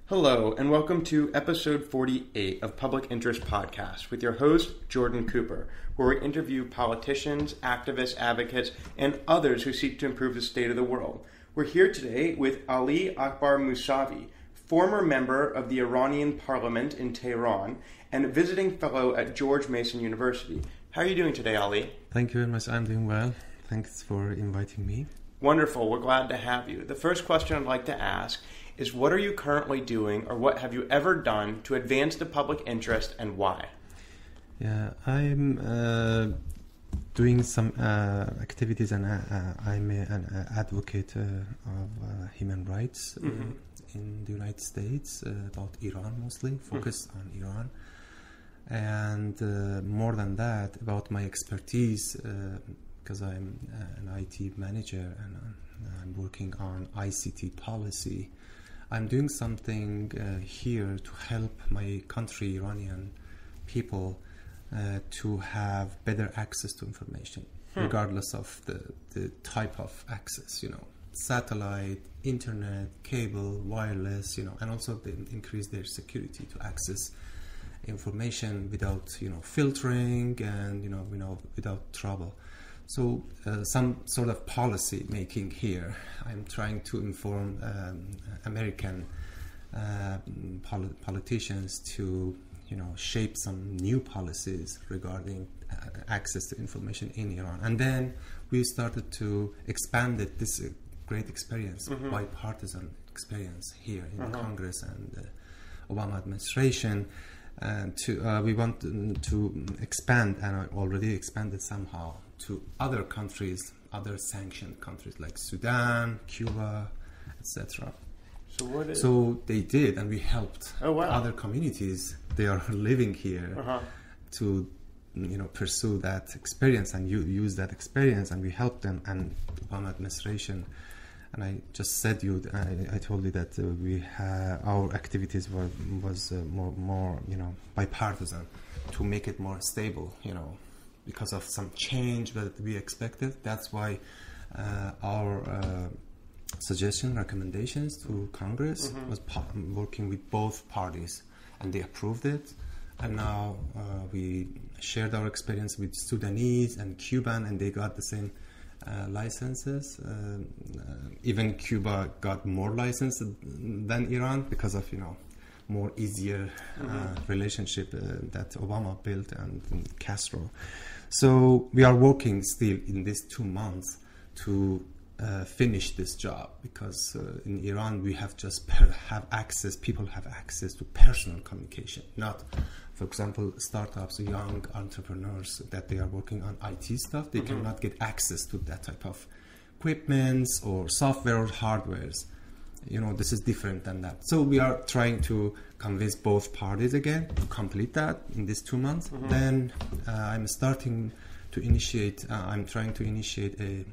Hello, and welcome to episode 48 of Public Interest Podcast with your host, Jordan Cooper, where we interview politicians, activists, advocates, and others who seek to improve the state of the world. We're here today with Ali Akbar Mousavi, former member of the Iranian Parliament in Tehran and visiting fellow at George Mason University. How are you doing today, Ali? Thank you very much. I'm doing well. Thanks for inviting me. Wonderful. We're glad to have you. The first question I'd like to ask is, what are you currently doing, or what have you ever done to advance the public interest, and why? Yeah, I'm doing some activities, and I'm an advocate of human rights in the United States, about Iran mostly, focused on Iran. And more than that, about my expertise, because I'm an IT manager and I'm working on ICT policy. I'm doing something here to help my country, Iranian people, to have better access to information, regardless of the type of access, satellite, internet, cable, wireless, and also they increase their security to access information without, filtering and, without trouble. So some sort of policy making here. I'm trying to inform American politicians to, shape some new policies regarding access to information in Iran. And then we started to expand it, this great experience, bipartisan experience here in the Congress and the Obama administration. And we want to expand, and I already expanded somehow, to other countries, other sanctioned countries like Sudan, Cuba, etc. So they did, and we helped other communities. They are living here to, pursue that experience and use that experience, and we helped them. And Obama administration, and I just said I told you that our activities was more bipartisan to make it more stable, because of some change that we expected. That's why our recommendations to Congress was working with both parties, and they approved it. And now we shared our experience with Sudanese and Cuban, and they got the same licenses. Even Cuba got more licenses than Iran because of more easier relationship that Obama built and Castro. So we are working still in these 2 months to finish this job, because in Iran we have people have access to personal communication, not, for example, startups, young entrepreneurs that they are working on IT stuff. They cannot get access to that type of equipments or software or hardwares. This is different than that. So we are trying to convince both parties again to complete that in these 2 months. Then I'm trying to initiate a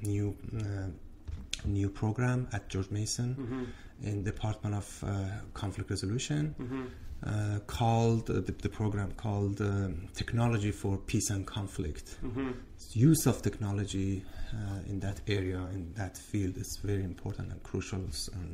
new program at George Mason in Department of Conflict Resolution, called the program called Technology for Peace and Conflict. Use of technology in that area, in that field, is very important and crucial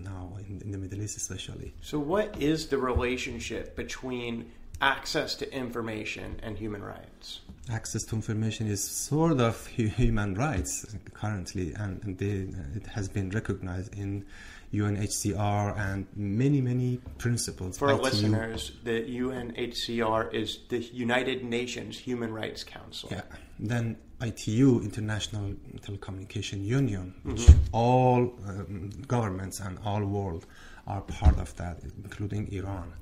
now in the Middle East especially. So what is the relationship between access to information and human rights? Access to information is sort of human rights currently, and it has been recognized in UNHCR and many principles. For our listeners, the UNHCR is the United Nations Human Rights Council. Yeah. Then ITU, International Telecommunication Union, which all governments and all world are part of that, including Iran.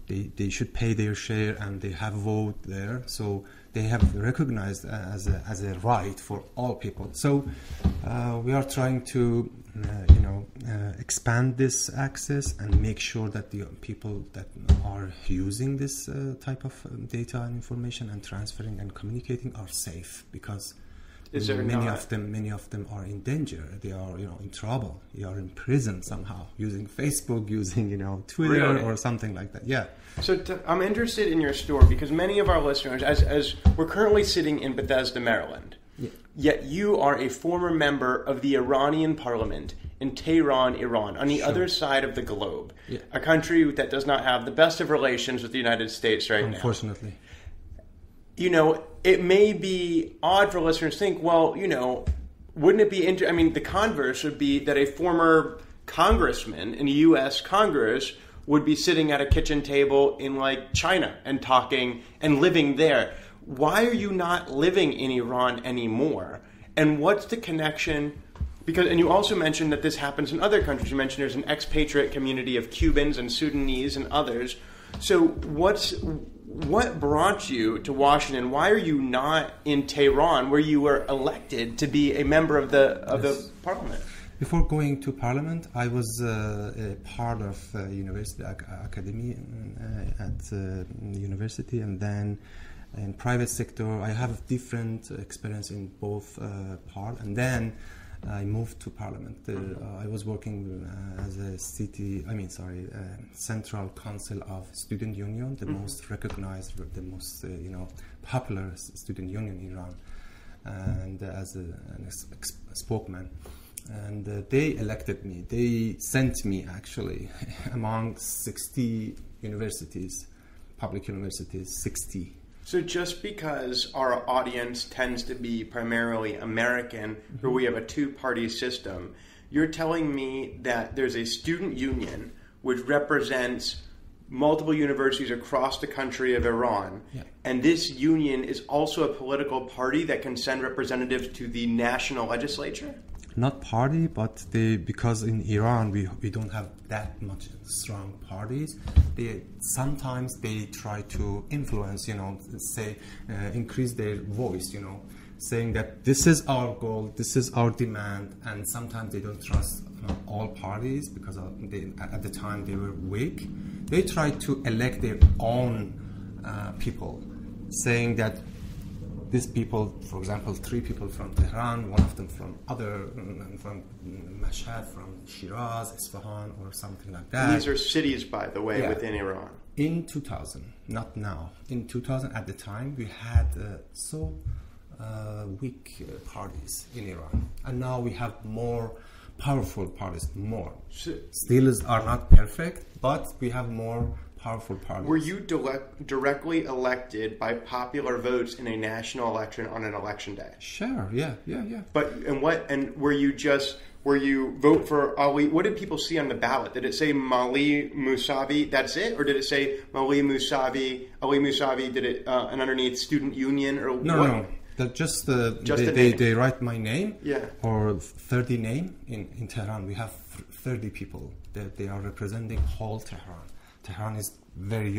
They should pay their share, and they have vote there. So they have recognized as a right for all people. So we are trying to expand this access and make sure that the people that are using this type of data and information and transferring and communicating are safe, because many of them are in danger. They are in trouble. They are in prison somehow, using Facebook, using Twitter or something like that. Yeah. So I'm interested in your story, because many of our listeners, as we're currently sitting in Bethesda, Maryland, Yet you are a former member of the Iranian Parliament in Tehran, Iran, on the other side of the globe, a country that does not have the best of relations with the United States right now. Unfortunately. You know, it may be odd for listeners to think, well, you know, wouldn't it be I mean, the converse would be that a former congressman in the U.S. Congress would be sitting at a kitchen table in, like, China and talking and living there. Why are you not living in Iran anymore? And what's the connection? Because, and you also mentioned that this happens in other countries. You mentioned there's an expatriate community of Cubans and Sudanese and others. So what brought you to Washington? Why are you not in Tehran, where you were elected to be a member of the Parliament? Before going to Parliament, I was a part of university academy at the university, and then in private sector. I have different experience in both part, and then I moved to Parliament. I was working as a Central Council of Student Union, the most recognized, the most popular student union in Iran, and as a spokesman. And they elected me. They sent me actually among 60 universities, public universities, 60. So just because our audience tends to be primarily American, where we have a two-party system, you're telling me that there's a student union which represents multiple universities across the country of Iran, and this union is also a political party that can send representatives to the national legislature? Not party, but because in Iran we don't have that much strong parties. Sometimes they try to influence, increase their voice, saying that this is our goal, this is our demand, and sometimes they don't trust all parties because at the time they were weak. They try to elect their own people, saying that these people, for example, 3 people from Tehran, one of them from Mashhad, from Shiraz, Isfahan, or something like that. These are cities, by the way, within Iran. In 2000, not now. In 2000, at the time, we had weak parties in Iran, and now we have more powerful parties. Still are not perfect, but we have more powerful parties. Were you directly elected by popular votes in a national election on an election day? Sure, yeah. Were you vote for Ali? What did people see on the ballot? Did it say Mali Mousavi? That's it, or did it say Mali Mousavi? Ali Mousavi? Did it and underneath student union or no? What? No. That they write my name, or 30 name in Tehran. We have 30 people that they are representing whole Tehran. Tehran is very,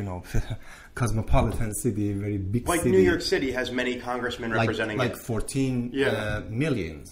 cosmopolitan city, very big city. Like New York City has many congressmen representing like 14 million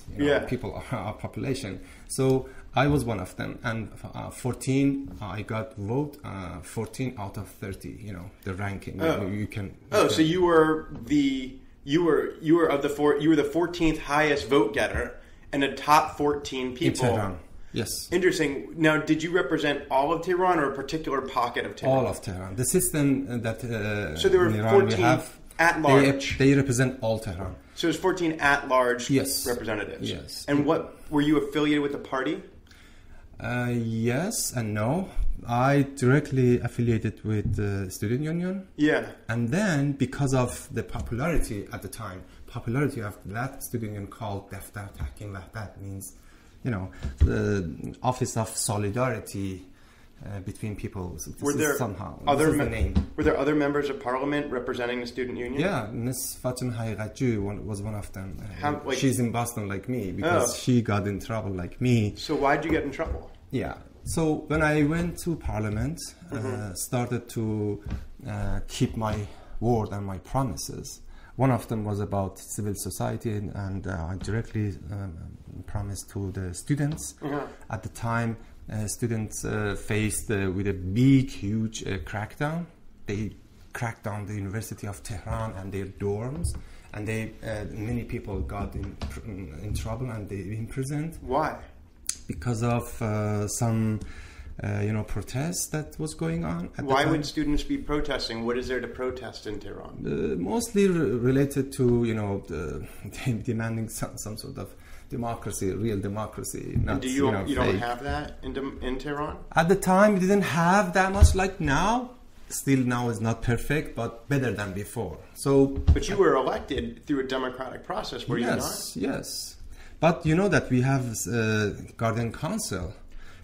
people, our population. So I was one of them, and 14, I got vote 14 out of 30. The ranking. So you were the 14th highest vote getter, and the top 14 people. In Tehran. Yes. Interesting. Now, did you represent all of Tehran or a particular pocket of Tehran? All of Tehran. The system that so there were in Iran 14 we have, at large. They represent all Tehran. So there's 14 at large representatives. Yes. And what were you affiliated with the party? Yes and no. I directly affiliated with the student union. Yeah. And then because of the popularity at the time, popularity of that student union called Daftar Tahkim Wahdat means, the Office of Solidarity between people. So were there Were there other members of Parliament representing the student union? Yeah, Ms. Fatima Haqiqatji was one of them. She's in Boston like me because she got in trouble like me. So why'd you get in trouble? Yeah. So when I went to Parliament, started to keep my word and my promises. One of them was about civil society, and I directly promised to the students. At the time, students faced with a huge crackdown. They cracked down the University of Tehran and their dorms, and many people got in trouble and they imprisoned. Why? Because of some protest that was going on at Why the time. would students be protesting? What is there to protest in Tehran? Mostly related to, demanding some sort of democracy, real democracy. Not, And you don't fake. have that in Tehran? At the time, we didn't have that much like now. Still now is not perfect, but better than before. So, But you were elected through a democratic process, were you not? Yes. But you know that we have Guardian Council.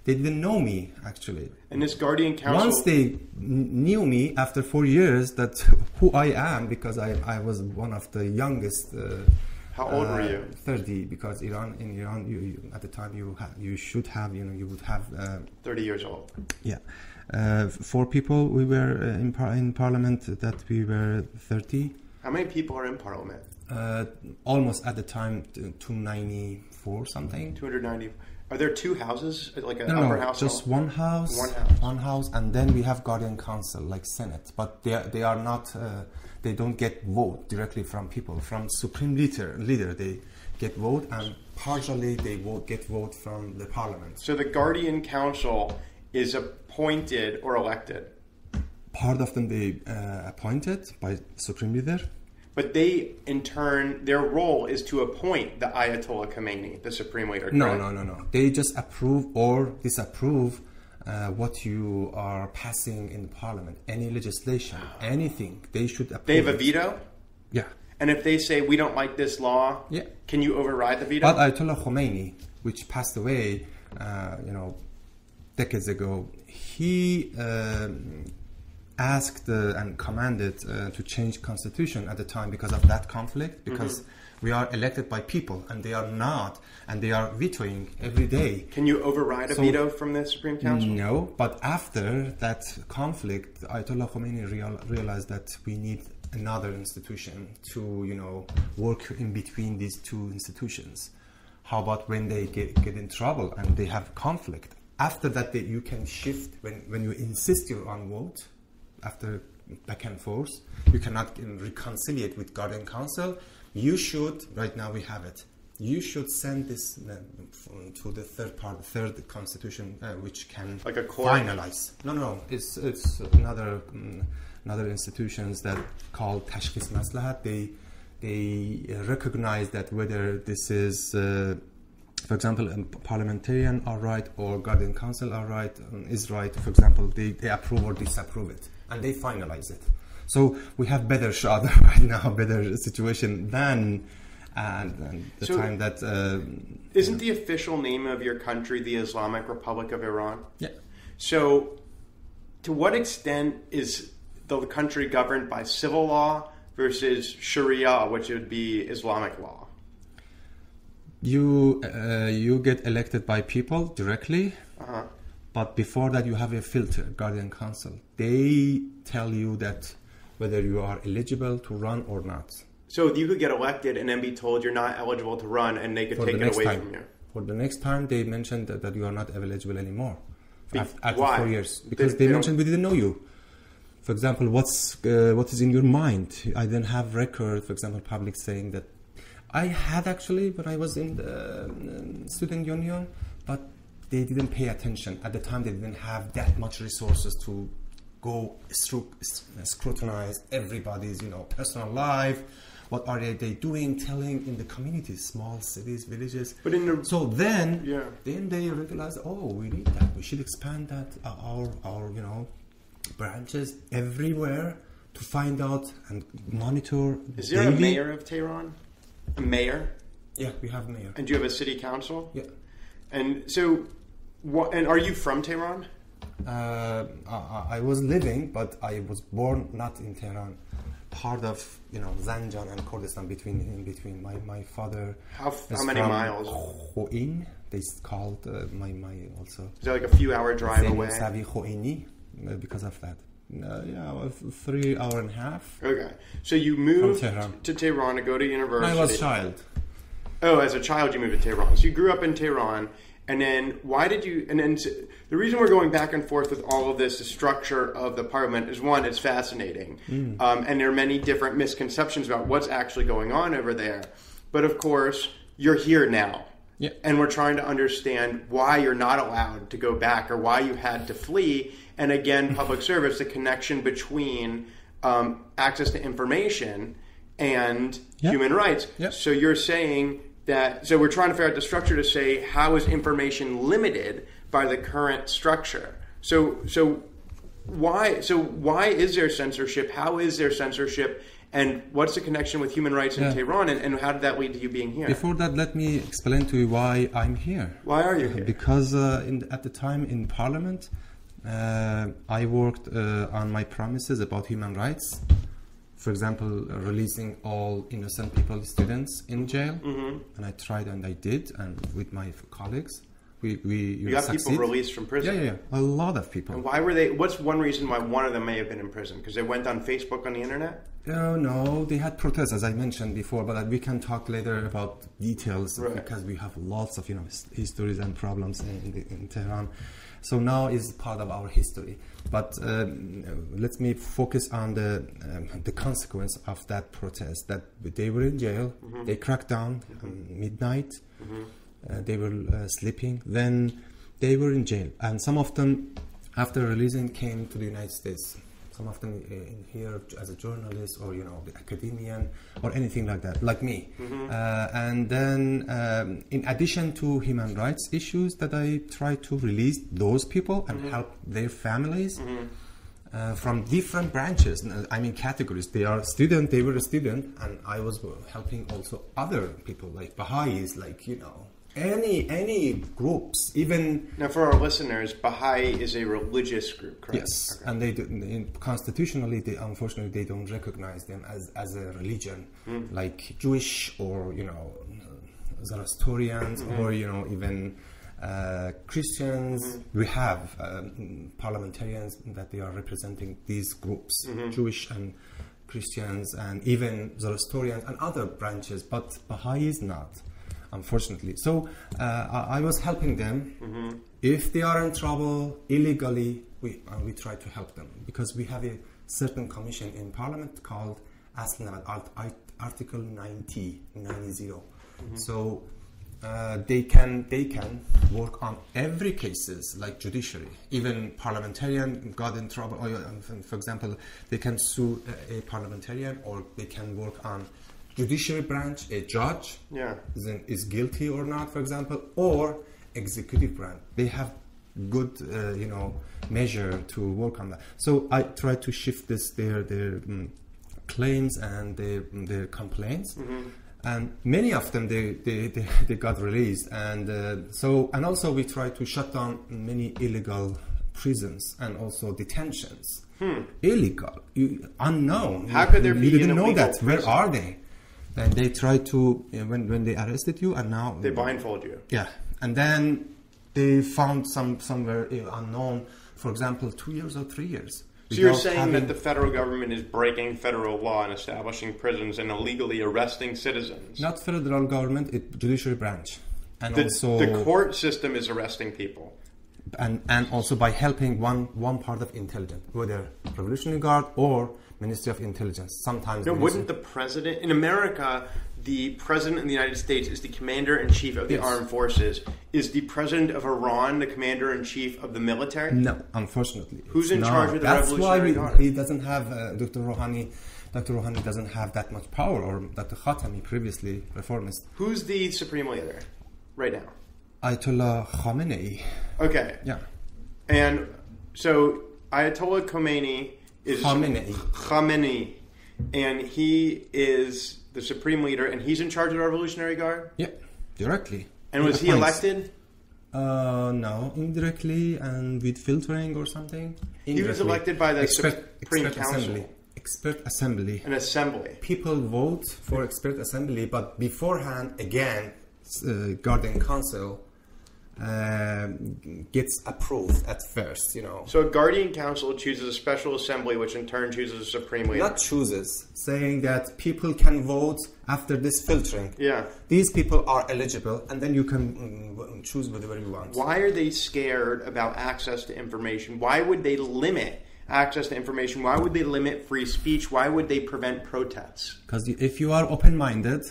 They didn't know me, actually. And this Guardian Council... Once they knew me after 4 years, that who I am, because I was one of the youngest. How old were you? 30, because in Iran, you at the time you should have, you would have 30 years old. Yeah. 4 people we were in Parliament that we were 30. How many people are in Parliament? Almost at the time 294 something. 290. Are there 2 houses, like an No, upper house? just one house. One house, and then we have Guardian Council, like Senate. But they are not. They don't get vote directly from people. From Supreme Leader, they get vote, and partially they get vote from the Parliament. So the Guardian Council is appointed or elected? Part of them they appointed by Supreme Leader. But they, in turn, their role is to appoint the Ayatollah Khomeini, the supreme leader. No. They just approve or disapprove what you are passing in the Parliament. Any legislation, anything, they should approve. They have a veto? Yeah. And if they say, we don't like this law, can you override the veto? But Ayatollah Khomeini, which passed away, decades ago, he asked and commanded to change constitution at the time because of that conflict, because we are elected by people and they are not, and they are vetoing every day. Can you override a veto from the Supreme Council? No, but after that conflict, Ayatollah Khomeini realized that we need another institution to, work in between these 2 institutions. How about when they get in trouble and they have conflict? After that, you can shift when you insist you're on vote. After back and forth, you cannot reconcile with Guardian Council. You should, right now we have it, you should send this to the third constitution, which can like a court? Finalize. No, it's another institutions that called Tashkhis Maslahat. They recognize that whether this is, for example, Parliamentarian are right or Guardian Council are right, is right, for example, they approve or disapprove it, and they finalize it. So we have better shot right now, better situation than the time that... isn't the official name of your country the Islamic Republic of Iran? Yeah. So to what extent is the country governed by civil law versus Sharia, which would be Islamic law? You get elected by people directly, but before that you have a filter, Guardian Council. They tell you that whether you are eligible to run or not. So you could get elected and then be told you're not eligible to run, and they could take it away from you. For the next time, they mentioned that you are not eligible anymore. After why? 4 years. Because they mentioned we didn't know you. For example, what is in your mind? I didn't have record, for example, public saying that. I had actually when I was in the student union, but they didn't pay attention. At the time, they didn't have that much resources to go scrutinize everybody's, personal life. What are they doing, telling in the communities, small cities, villages. But then they realized, we need that. We should expand that our branches everywhere to find out and monitor. Is there a mayor of Tehran? A mayor? Yeah, we have a mayor. And do you have a city council? Yeah. And so, and are you from Tehran? I was living, but I was born not in Tehran. Part of Zanjan and Kurdistan between my father. How many miles? Khoin, they called my also. Is that like a few hour drive away? Mousavi Khoini, because of that. 3 hours and a half. Okay, so you moved to Tehran to go to university. When I was a child. Oh, as a child you moved to Tehran. So you grew up in Tehran, and then why did you? And then the reason we're going back and forth with all of this, the structure of the parliament, is one, it's fascinating, and there are many different misconceptions about what's actually going on over there. But of course, you're here now. Yeah. And we're trying to understand why you're not allowed to go back or why you had to flee. And again, public service, the connection between access to information and human rights. Yeah. So you're saying that, so we're trying to figure out the structure to say, how is information limited by the current structure? So why is there censorship? How is there censorship? And what's the connection with human rights in Tehran? And how did that lead to you being here? Before that, let me explain to you why I'm here. Why are you here? Because at the time in Parliament, I worked on my promises about human rights. For example, releasing all innocent people, students in jail. And I tried and I did, and with my colleagues. You got people released from prison? Yeah. A lot of people. And why were they? What's one reason why one of them may have been in prison? Because they went on Facebook on the internet? No, they had protests, as I mentioned before, but we can talk later about details because we have lots of histories and problems in Tehran. So now is part of our history. But let me focus on the consequence of that protest. That they were in jail, they cracked down midnight. They were sleeping. Then they were in jail, and some of them, after releasing, came to the United States. Some of them in here as a journalist or the academician or anything like that, like me. And then, in addition to human rights issues, that I try to release those people and help their families from different branches. I mean categories. They are student. They were a student, and I was helping also other people like Baha'is, like any groups, even. Now, for our listeners, Baha'i is a religious group, correct? Yes, okay. And they do, constitutionally, unfortunately, they don't recognize them as a religion, like Jewish or Zoroastrians or even Christians. We have parliamentarians that they are representing these groups, Jewish and Christians, and even Zoroastrians and other branches, but Baha'i is not. Unfortunately. So I was helping them. If they are in trouble illegally, we try to help them because we have a certain commission in Parliament called Article 90. So they can work on every cases like judiciary. Even parliamentarian got in trouble. For example, they can sue a parliamentarian, or they can work on judiciary branch, a judge is guilty or not, for example, or executive branch. They have good, measure to work on that. So I try to shift their claims and their complaints, and many of them they got released, and also we try to shut down many illegal prisons and also detentions. Illegal, unknown. How could there be? You didn't know that. Where are they? And they try to, when they arrested you, and now they blindfold you. Yeah, and then they found somewhere unknown. For example, 2 years or 3 years. So you're saying that the federal government is breaking federal law and establishing prisons and illegally arresting citizens? Not federal government, it's judiciary branch, and the court system is arresting people. And also by helping one part of intelligence, whether Revolutionary Guard or Ministry of Intelligence. Sometimes. Wouldn't the president in America, the president of the United States is the commander-in-chief of the armed forces? Is the president of Iran the commander-in-chief of the military? No, unfortunately. Who's in charge of the Revolutionary Guard? That's why he doesn't have Dr. Rouhani doesn't have that much power, or Dr. Khatami, previously reformist. Who's the supreme leader right now? Ayatollah Khamenei. Okay. Yeah. And so Ayatollah Khomeini is Khamenei, and he is the supreme leader, and he's in charge of the Revolutionary Guard? Yeah, directly. And was he elected? No, indirectly and with filtering or something. He was elected by the Supreme Council. Expert Assembly. An assembly. People vote for Expert Assembly, but beforehand, again, Guardian Council gets approved at first, So a Guardian Council chooses a special assembly, which in turn chooses a supreme leader. Not chooses, saying that people can vote after this filtering. Yeah. These people are eligible, and then you can choose whatever you want. Why are they scared about access to information? Why would they limit access to information? Why would they limit free speech? Why would they prevent protests? Because if you are open-minded,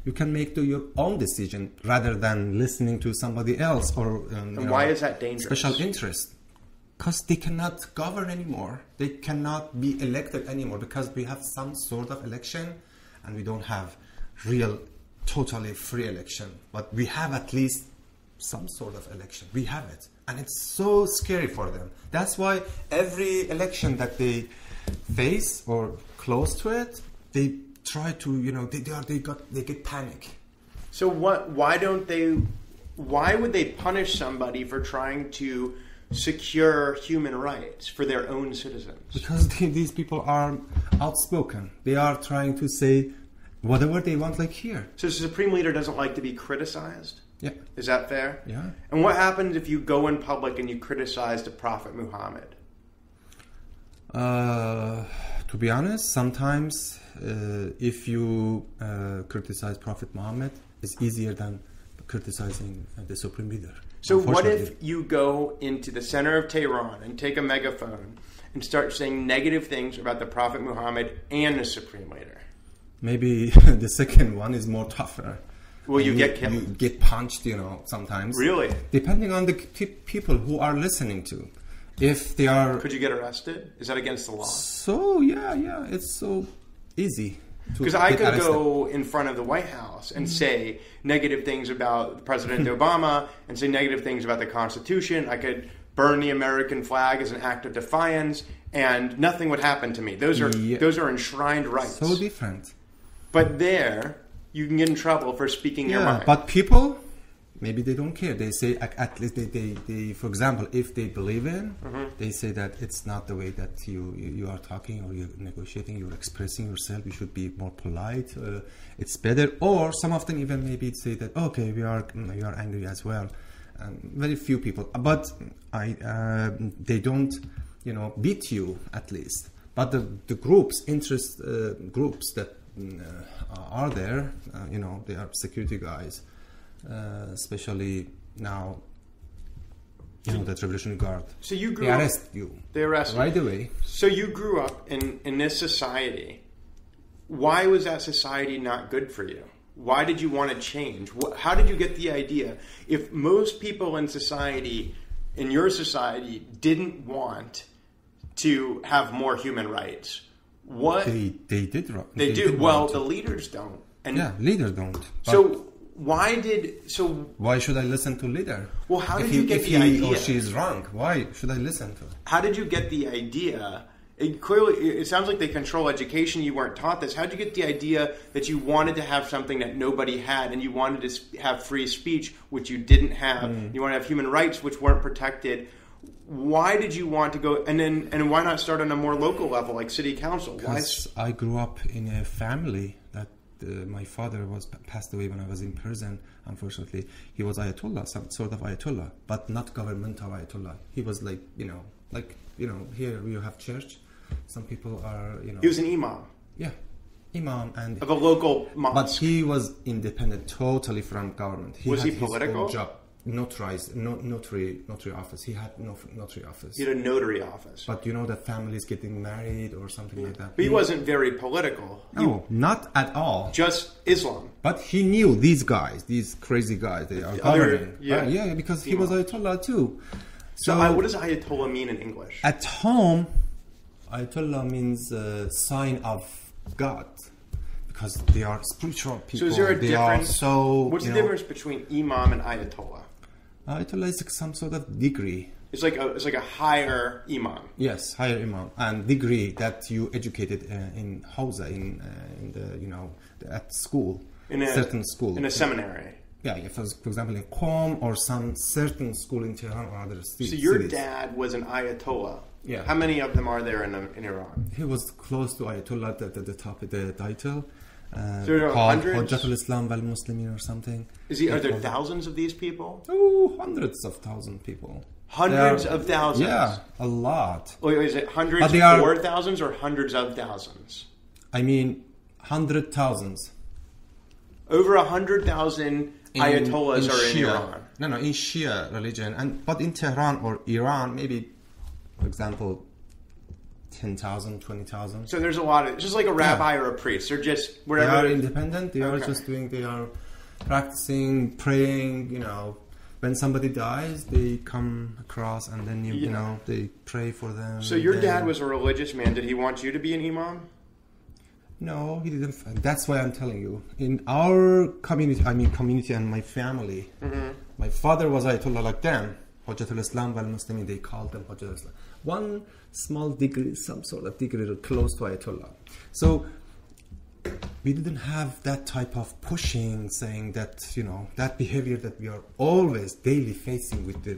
you can make your own decision rather than listening to somebody else or and why is that dangerous? Special interest. Because they cannot govern anymore. They cannot be elected anymore because we have some sort of election and we don't have real, totally free election. But we have at least some sort of election. We have it. And it's so scary for them. That's why every election that they face or close to it, they try to, they get panic. So why would they punish somebody for trying to secure human rights for their own citizens? Because these people are outspoken. They are trying to say whatever they want, like here. So the Supreme Leader doesn't like to be criticized? Yeah. Is that fair? Yeah. And what happens if you go in public and you criticize the Prophet Muhammad? To be honest, sometimes if you criticize Prophet Muhammad, it's easier than criticizing the Supreme Leader. So what if you go into the center of Tehran and take a megaphone and start saying negative things about the Prophet Muhammad and the Supreme Leader? Maybe the second one is more tougher. Will you get killed? You get punched, sometimes. Really? Depending on the people who are listening to. If they are... Could you get arrested? Is that against the law? So, yeah, it's so easy. Because I could go in front of the White House and say negative things about President Obama and say negative things about the Constitution. I could burn the American flag as an act of defiance and nothing would happen to me. Those are enshrined rights. So different. But there, you can get in trouble for speaking your mind. But people, maybe they don't care. They say, at least they for example, if they believe in, they say that it's not the way that you are talking or you're negotiating, you're expressing yourself. You should be more polite. It's better. Or some of them even maybe say that, okay, you are angry as well. Very few people. But they don't, beat you at least. But the groups, interest groups that are there, they are security guys. Especially now, the Revolutionary Guard. So you grew they up, arrest you. They arrest you right away. So you grew up in this society. Why was that society not good for you? Why did you want to change? How did you get the idea? If most people in society, in your society, didn't want to have more human rights, what they did? They do. Well, the leaders don't. And leaders don't. So why should I listen to leader? Well, how did you get the idea? If he or she is wrong, why should I listen to? How did you get the idea? It sounds like they control education. You weren't taught this. How did you get the idea that you wanted to have something that nobody had, and you wanted to have free speech, which you didn't have? You want to have human rights, which weren't protected. Why did you want to go, and why not start on a more local level, like city council? Because I grew up in a family that my father passed away when I was in prison. Unfortunately, he was Ayatollah, some sort of Ayatollah, but not governmental Ayatollah. He was like here you have church. Some people are He was an imam. Yeah, imam and of a local mosque. But he was independent, totally from government. Was he political? His own job. Notary office. He had no notary office. He had a notary office. But that families getting married or something like that. But he wasn't very political. No, not at all. Just Islam. But he knew these guys, these crazy guys. They are governing. Because he was Ayatollah too. So what does Ayatollah mean in English? At home, Ayatollah means sign of God. Because they are spiritual people. So is there a difference? What's the difference between imam and Ayatollah? Ayatollah is some sort of degree. It's like a higher imam. Yes, higher imam and degree that you educated in Hausa at school, certain school in a seminary. Yeah, for example in Qom or some certain school in Tehran or other cities. So your dad was an Ayatollah. Yeah. How many of them are there in Iran? He was close to Ayatollah at the top of the title. So there are hundreds? Hujjatul Islam wal Muslimin or something. Are there thousands of these people? Oh, hundreds of thousands of people. Hundreds of thousands? Yeah, a lot. Wait, is it hundreds or thousands or hundreds of thousands? I mean, 100,000s. Over 100,000 Ayatollahs are in Iran. No, in Shia religion. But in Tehran or Iran, maybe, for example, 10,000, 20,000. So there's a lot of, it's just like a rabbi or a priest. They're just wherever. They are independent. They are just they are practicing, praying, when somebody dies, they come across and then, they pray for them. So your dad was a religious man. Did he want you to be an imam? No, he didn't. That's why I'm telling you. In our community and my family, my father was Ayatollah like them. Hujjatul Islam wal Muslimin, they called them Hujjatul Islam. One small degree, some sort of degree close to Ayatollah. So we didn't have that type of pushing, saying that, that behavior that we are always daily facing with the,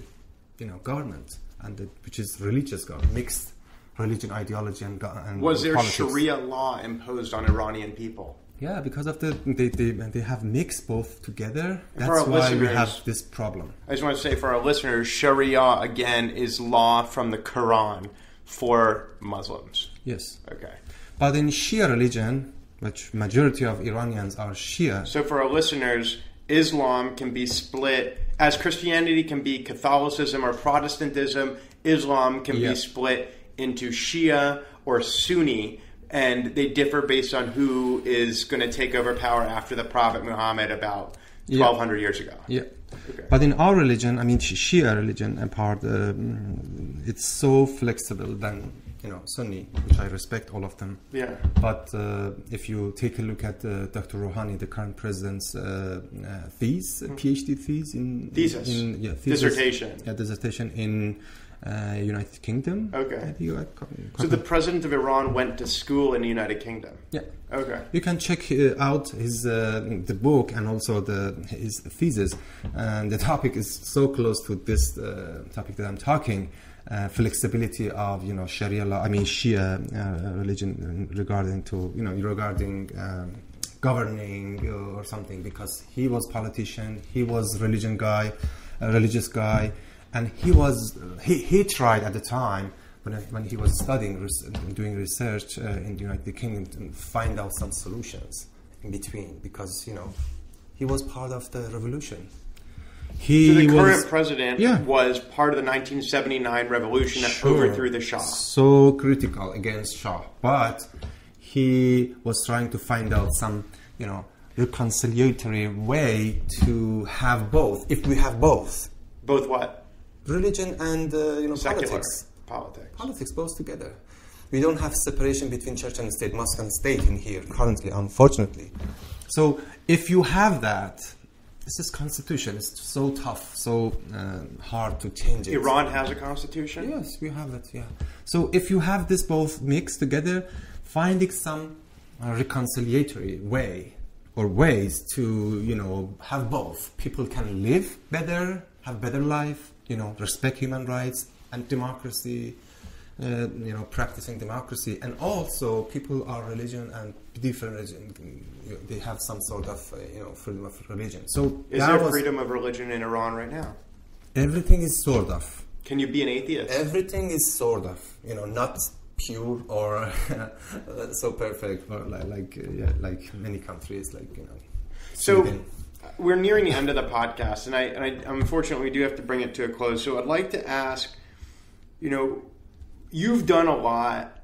government, and which is religious government, mixed religion, ideology, and was there politics. Sharia law imposed on Iranian people? Yeah, because of they have mixed both together. That's why we have this problem. I just want to say for our listeners, Sharia again is law from the Quran for Muslims. Yes. Okay. But in Shia religion, which majority of Iranians are Shia. So for our listeners, Islam can be split as Christianity can be Catholicism or Protestantism. Islam can be split into Shia or Sunni. And they differ based on who is going to take over power after the Prophet Muhammad about 1,200 years ago. Yeah. Okay. But in our religion, Shia religion, apart, it's so flexible than, Sunni, which I respect all of them. Yeah. But if you take a look at Dr. Rouhani, the current president's PhD thesis dissertation. Yeah, dissertation in United Kingdom. Okay. So the president of Iran went to school in the United Kingdom. Yeah. Okay. You can check out his the book and also his thesis. And the topic is so close to this topic that I'm talking. Flexibility of Sharia law. Shia religion regarding governing or something, because he was politician, he was religious guy. And he tried at the time when he was studying, doing research in the United Kingdom, to find out some solutions in between, because he was part of the revolution. So the current president was part of the 1979 revolution that overthrew the Shah. So critical against Shah, but he was trying to find out some reconciliatory way to have both. If we have both what? Religion and Secular. Politics both together. We don't have separation between church and state, mosque and state in here currently, unfortunately. So if you have that, this is constitution. It's so tough, so hard to change it. Iran has a constitution? Yes, we have it, yeah. So if you have this both mixed together, finding some reconciliatory way or ways to, have both. People can live better, have better life, respect human rights and democracy, practicing democracy. And also people are religion and different religion. They have some sort of, freedom of religion. So is there freedom of religion in Iran right now? Everything is sort of. Can you be an atheist? Everything is sort of, not pure or so perfect, or like many countries, So Sweden. We're nearing the end of the podcast, and I unfortunately we do have to bring it to a close. So I'd like to ask, you've done a lot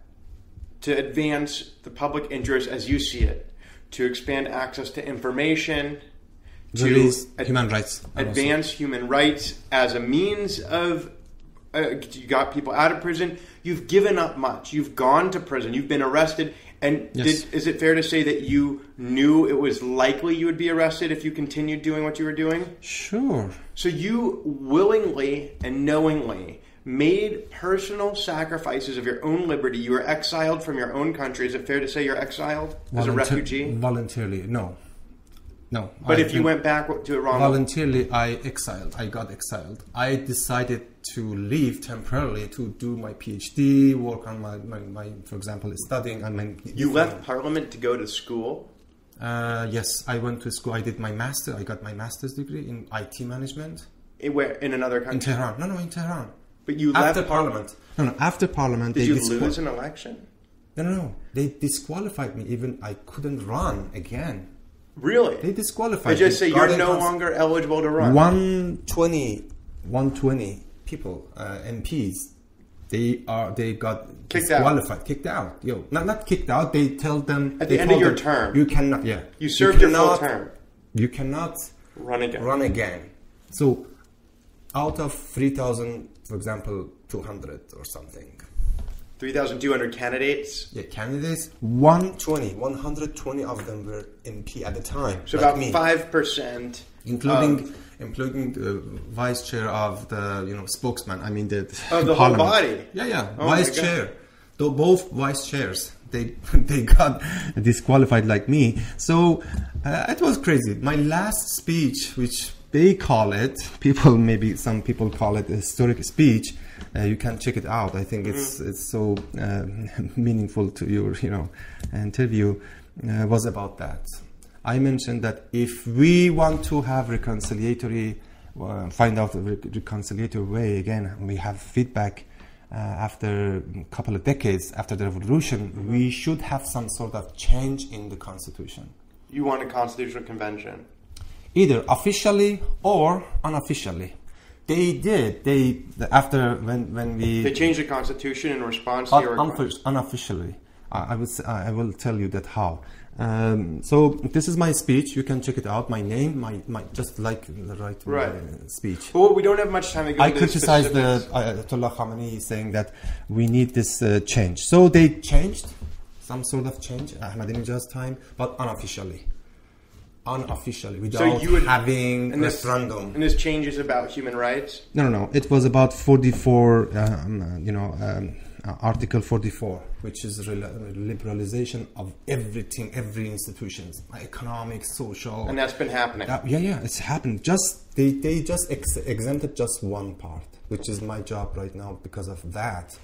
to advance the public interest as you see it, to expand access to information, to human rights, advance human rights as a means of. You got people out of prison. You've given up much. You've gone to prison. You've been arrested. And is it fair to say that you knew it was likely you would be arrested if you continued doing what you were doing? Sure. So you willingly and knowingly made personal sacrifices of your own liberty. You were exiled from your own country. Is it fair to say you're exiled as a refugee? Voluntarily, no. But if you went back to Iran... Voluntarily, I got exiled. I decided to leave temporarily to do my PhD, work on my for example, studying. You left Parliament to go to school? Yes, I went to school. I did my master. I got my master's degree in IT management. Where? In another country? In Tehran. No, in Tehran. But you after left Parliament. No, after Parliament. Did you lose an election? No. They disqualified me. Even I couldn't run again. Really? They disqualified. They just say you're no longer eligible to run. 120 people, MPs, They got kicked disqualified, kicked out. Yo, not kicked out. They tell them at the end of your term, you cannot. Yeah, you served your full term. You cannot run again. So, out of 3,000, for example, 200 or something. 3,200 candidates? Yeah, candidates. 120 of them were MP at the time. So like about me. 5%. Including the vice chair of the spokesman. I mean the whole body. Yeah. Vice chair. Though both vice chairs, they got disqualified like me. So it was crazy. My last speech, which they call it, some people call it a historic speech. You can check it out. I think it's so meaningful to your interview. Was about that. I mentioned that if we want to have find out a reconciliatory way again, we have feedback after a couple of decades after the revolution, we should have some sort of change in the constitution. You want a constitutional convention? Either officially or unofficially. They did. After when we... They changed the constitution in response to your request? Unofficially. I will tell you that how. So this is my speech. You can check it out. My name, my just like the right. Speech. Well, we don't have much time to go. I criticized the Ayatollah Khamenei, saying that we need this change. So they changed some sort of change, Ahmadinejad's time, but unofficially, without having referendum. And this change is about human rights? No. It was about 44. Article 44, which is liberalization of everything, every institutions, economic, social. And that's been happening. Yeah, it's happened. They just exempted just one part, which is my job right now because of that.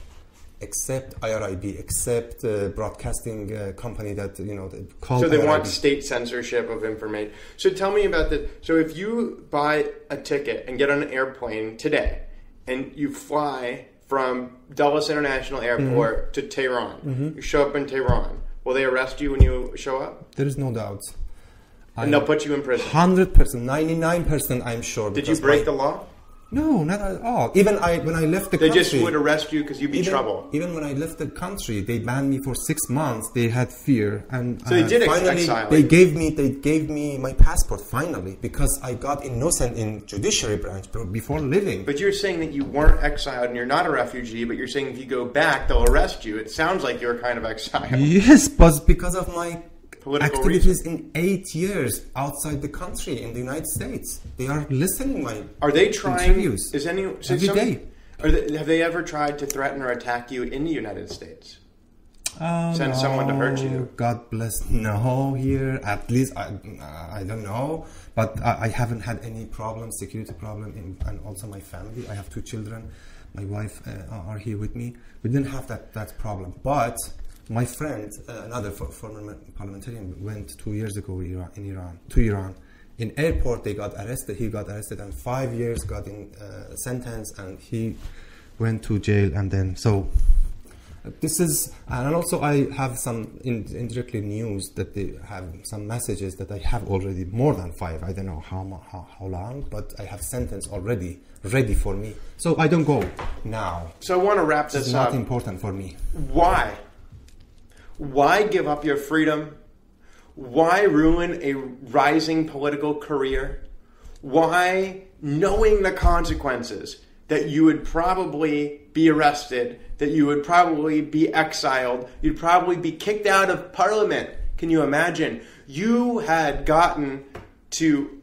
Except IRIB, except broadcasting company that called. So they IRIB. Want state censorship of information. So tell me about this. So if you buy a ticket and get on an airplane today, and you fly from Dulles International Airport to Tehran. You show up in Tehran. Will they arrest you when you show up? There is no doubt. And they'll put you in prison? 100%, 99% I'm sure. Did you break the law? No, not at all. Even when I left the country... They just would arrest you because you'd be trouble. Even when I left the country, they banned me for 6 months. They had fear. And so they did finally, exile they gave me my passport, finally, because I got innocent in judiciary branch before leaving. But you're saying that you weren't exiled and you're not a refugee, but you're saying if you go back, they'll arrest you. It sounds like you're kind of exiled. Yes, but because of my... Political activities in 8 years outside the country in the United States. They are listening my Are they trying? Interviews every day. Have they ever tried to threaten or attack you in the United States? Send someone to hurt you? God bless. No, here at least I don't know, but I haven't had any problem, security problem, and also my family. I have 2 children. My wife are here with me. We didn't have that problem, but. My friend, another former parliamentarian, went 2 years ago to Iran. In airport, they got arrested. He got arrested, and 5 years got in sentence, and he went to jail. And then this is, and also I have some indirectly news that they have some messages that I have already more than 5. I don't know how long, but I have sentence already ready for me. So I don't go now. So I want to wrap this up. It's not important for me. Why? Why give up your freedom? Why ruin a rising political career? Why, knowing the consequences, that you would probably be arrested, that you would probably be exiled, you'd probably be kicked out of Parliament? Can you imagine? You had gotten to,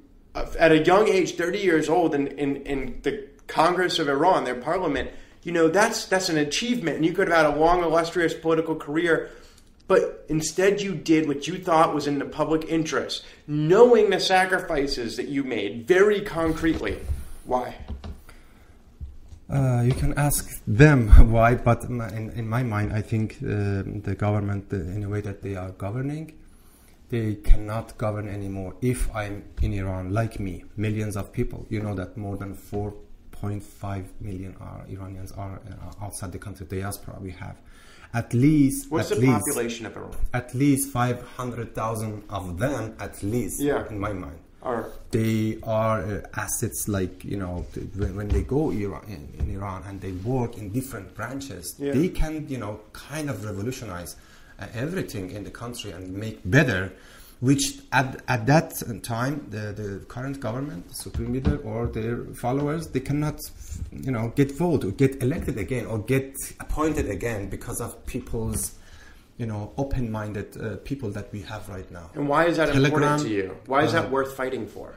at a young age, 30 years old, in the Congress of Iran, their parliament. That's an achievement, and you could have had a long, illustrious political career. But instead you did what you thought was in the public interest, knowing the sacrifices that you made very concretely. Why? You can ask them why, but in my mind, I think the government, in a way that they are governing, they cannot govern anymore. If I'm in Iran, like me, millions of people, you know that more than 4.5 million Iranians are outside the country, diaspora we have. What's the population of Iran? At least 500,000 of them, at least, in my mind. They are assets like, when they go in Iran and they work in different branches, they can, kind of revolutionize everything in the country and make better, which at that time, the current government, the supreme leader or their followers, they cannot, get voted or get elected again or get appointed again because of people's, open-minded people that we have right now. And why is that important to you? Why is that worth fighting for?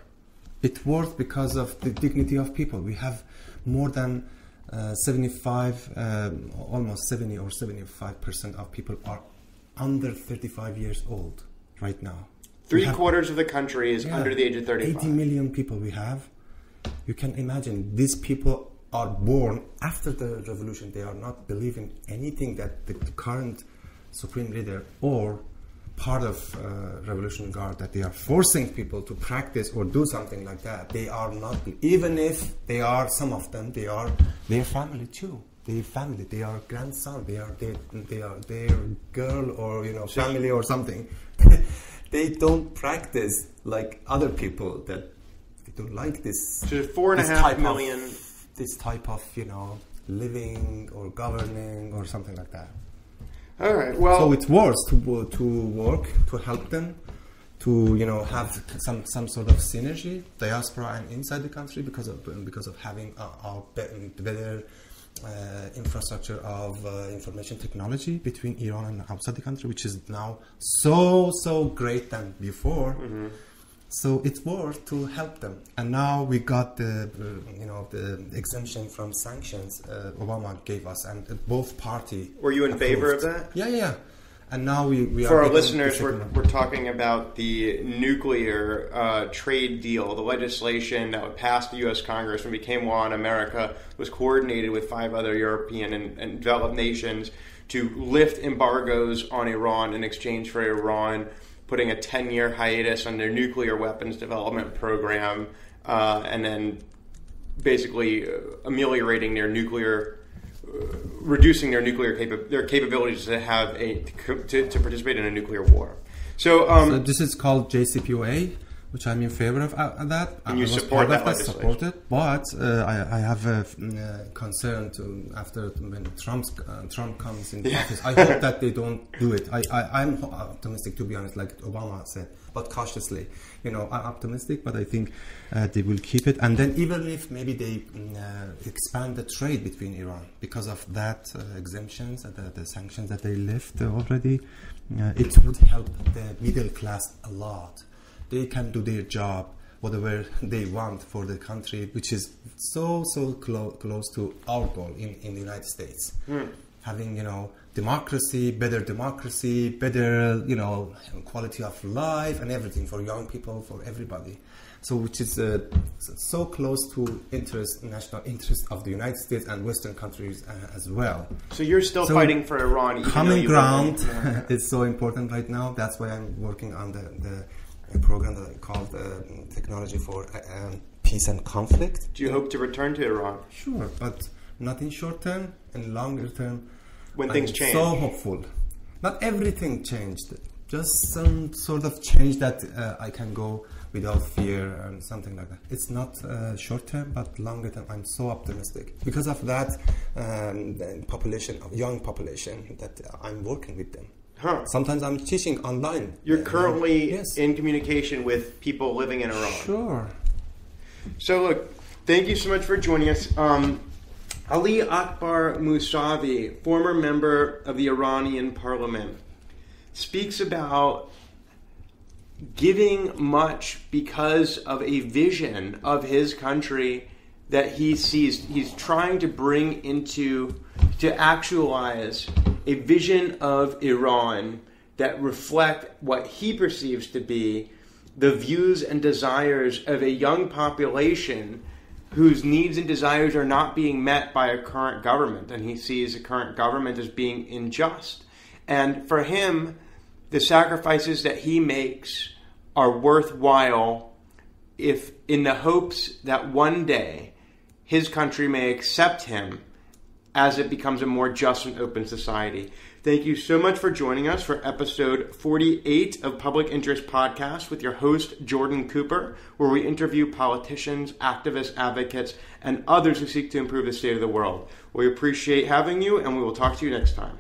It's worth because of the dignity of people. We have more than 75, almost 70 or 75% of people are under 35 years old right now. Three-quarters of the country is under the age of 35. 80 million people we have. You can imagine these people are born after the revolution. They are not believing anything that the current supreme leader or part of Revolutionary Guard that they are forcing people to practice or do something like that. They are not, even if they are, some of them, they are their family too. Their family, they are grandson, they are their girl or family or something. They don't practice like other people that they don't like this. So 4.5 million. This type of living or governing or something like that. All right. Well, so it's worth to work to help them to have some sort of synergy, diaspora and inside the country because of having a better infrastructure of information technology between Iran and outside the country, which is now so great than before. Mm-hmm. So it's worth to help them. And now we got the exemption from sanctions Obama gave us, and both party. Were you in approved. Favor of that? Yeah. And now we for our listeners, we're talking about the nuclear trade deal. The legislation that would pass the U.S. Congress and became law in America was coordinated with 5 other European and developed nations to lift embargoes on Iran in exchange for Iran putting a 10-year hiatus on their nuclear weapons development program, and then basically ameliorating their nuclear. Reducing their their capabilities to have to participate in a nuclear war. So this is called JCPOA, which I'm in favor of that. And you support that legislation? Support it, but I have a concern after when Trump comes into office. I hope that they don't do it. I'm optimistic, to be honest, like Obama said, but cautiously. I'm optimistic, but I think they will keep it. And then even if maybe they expand the trade between Iran because of that exemptions and the sanctions that they lift already, it would help the middle class a lot. They can do their job, whatever they want for the country, which is so close to our goal in the United States. Having, democracy, better, quality of life and everything for young people, for everybody. So which is so close to national interest of the United States and Western countries as well. So you're still fighting for Iran, even common ground is so important right now. That's why I'm working on a program that I called Technology for Peace and Conflict. Do you hope to return to Iran? Sure, but not in short term. In longer term, when things change. So hopeful. Not everything changed. Just some sort of change that I can go without fear and something like that. It's not short term, but longer term. I'm so optimistic because of that young population that I'm working with them. Huh. Sometimes I'm teaching online. You're currently in communication with people living in Iran. Sure. So look, thank you so much for joining us. Ali Akbar Mousavi, former member of the Iranian Parliament, speaks about giving much because of a vision of his country that he sees. He's trying to bring to actualize a vision of Iran that reflect what he perceives to be the views and desires of a young population whose needs and desires are not being met by a current government. And he sees the current government as being unjust. And for him, the sacrifices that he makes are worthwhile if in the hopes that one day his country may accept him as it becomes a more just and open society. Thank you so much for joining us for episode 48 of Public Interest Podcast with your host, Jordan Cooper, where we interview politicians, activists, advocates, and others who seek to improve the state of the world. We appreciate having you, and we will talk to you next time.